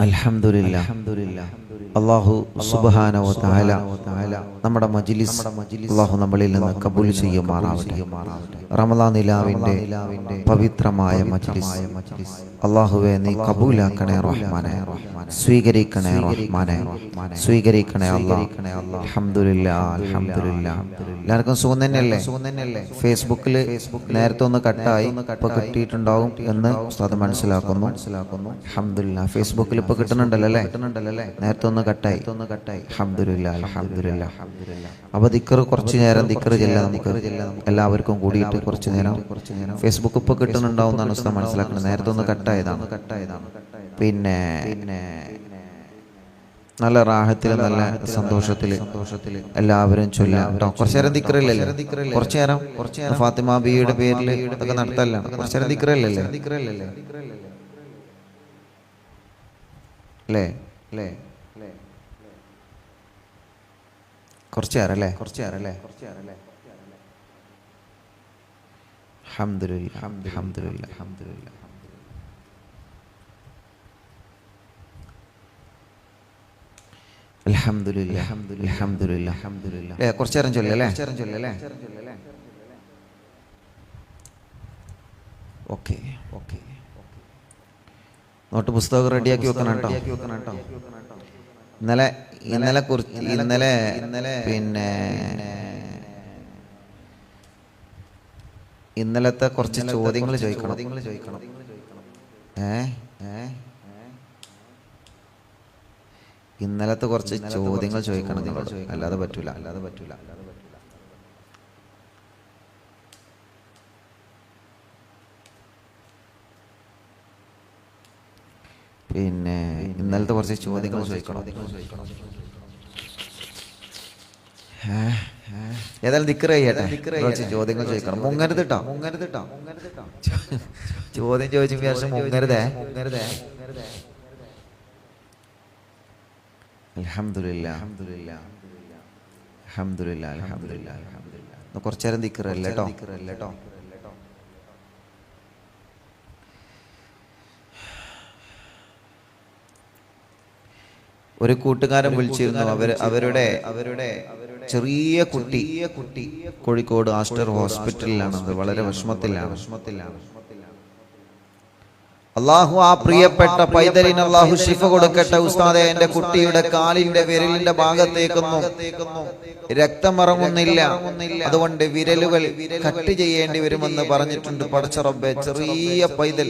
അൽഹംദുലില്ലാഹ് അല്ലാഹു സുബ്ഹാനഹു വ തആല നമ്മുടെ മജ്ലിസ് അല്ലാഹു നമ്മളിൽ നിന്ന് കബൂൽ ചെയ്യുമാറാവട്ടെ. റമളാൻ നിലാവിന്റെ പവിത്രമായ മജ്ലിസ് അല്ലാഹുവേ നീ കബൂലാക്കണേ റഹ്മാനേ, സ്വീകരിക്കണേ റഹ്മാനേ, സ്വീകരിക്കണേ അല്ലാഹ്. അൽഹംദുലില്ലാഹ് അൽഹംദുലില്ലാഹ്. എല്ലാവർക്കും സുഖം തന്നെയല്ലേ? ഫേസ്ബുക്കിൽ നേരത്തെ ഒന്ന് കട്ടായി, ഇപ്പൊ കിട്ടിയിട്ടുണ്ടാവും എന്ന് ഉസ്താദ് മനസ്സിലാക്കുന്നു. അൽഹംദുലില്ലാഹ്. ഫേസ്ബുക്കിൽ ഇപ്പൊ കിട്ടുന്നുണ്ടല്ലോ അല്ലേ? നേരത്തെ ഒന്ന് കട്ടായി. അൽഹംദുലില്ലാഹ് അൽഹംദുലില്ലാഹ്. അപ്പൊ ദിക്ർ കുറച്ചു നേരം ദിക്ർ ചെല്ലാം, നമുക്ക് എല്ലാവർക്കും കൂടിയിട്ട് കുറച്ചു നേരം. ഫേസ്ബുക്ക് ഇപ്പൊ കിട്ടുന്നുണ്ടാവും എന്നാണ് ഉസ്താദ് മനസ്സിലാക്കുന്നത്. നേരത്തെ ഒന്ന് കട്ടായതാണ്. പിന്നെ നല്ല റാഹത്തിൽ നല്ല സന്തോഷത്തിൽ എല്ലാവരും ചൊല്ലാം കേട്ടോ. കുറച്ചു നേരം ദിക്റല്ലേ? കുറച്ചു നേരം ഫാത്തിമ ബിയുടെ പേരിൽ ഇതൊക്കെ നടത്തല്ല. കുറച്ചു നേരം ദിക്റല്ലേ അല്ലേ? കുറച്ചു നേരം അല്ലേ? അൽഹംദുലില്ലാഹ് അൽഹംദുലില്ലാഹ് അൽഹംദുലില്ലാഹ്. അൽഹംദുലില്ലാഹ് അൽഹംദുലില്ലാഹ് അൽഹംദുലില്ലാഹ്. കുറച്ചു നേരം ചൊല്ലല്ലേ? ഓക്കെ. നോട്ട് പുസ്തകം റെഡിയാക്കി വെക്കണം കേട്ടോ. ഇന്നലത്തെ കുറച്ച് ചോദ്യങ്ങൾ ചോദിക്കണം. ഇന്നലത്തെ കുറച്ച് ചോദ്യങ്ങൾ ചോദിക്കണം നിങ്ങളോട്, അല്ലാതെ പറ്റൂല. പിന്നെ ഇന്നലത്തെ കുറച്ച് ചോദ്യങ്ങൾ ചോദിക്കണം. ഏതായാലും ദിക്ർ ചെയ്യട്ടെ. കുറച്ച് ചോദ്യങ്ങൾ ചോദിക്കണം. മുങ്ങരുത് കേട്ടോ. ചോദ്യം ചോദിച്ച ശേഷം മുങ്ങരുതേ. അൽഹംദുലില്ലാഹ് അൽഹംദുലില്ലാഹ് അൽഹംദുലില്ലാഹ്. കുറച്ചു നേരം ദിക്ർ അല്ലേ കേട്ടോ. ഒരു കൂട്ടുകാരൻ വിളിച്ചിരുന്നു. അവരുടെ ചെറിയ കുട്ടി കോഴിക്കോട് ആസ്റ്റർ ഹോസ്പിറ്റലിലാണ്. വളരെ വിഷമത്തിലാണ്. അള്ളാഹു ആ പ്രിയപ്പെട്ട പൈതലിന് അള്ളാഹു ശിഫ കൊടുക്കട്ടെ. ഉസ്താദെ, എന്റെ കുട്ടിയുടെ കാലിന്റെ വിരലിന്റെ ഭാഗത്തേക്കൊന്നും രക്തം ഇറങ്ങുന്നില്ല, അതുകൊണ്ട് വിരലുകൾ കട്ട് ചെയ്യേണ്ടി വരുമെന്ന് പറഞ്ഞിട്ടുണ്ട്. പടച്ച റബ്ബേ, ചെറിയ പൈതൽ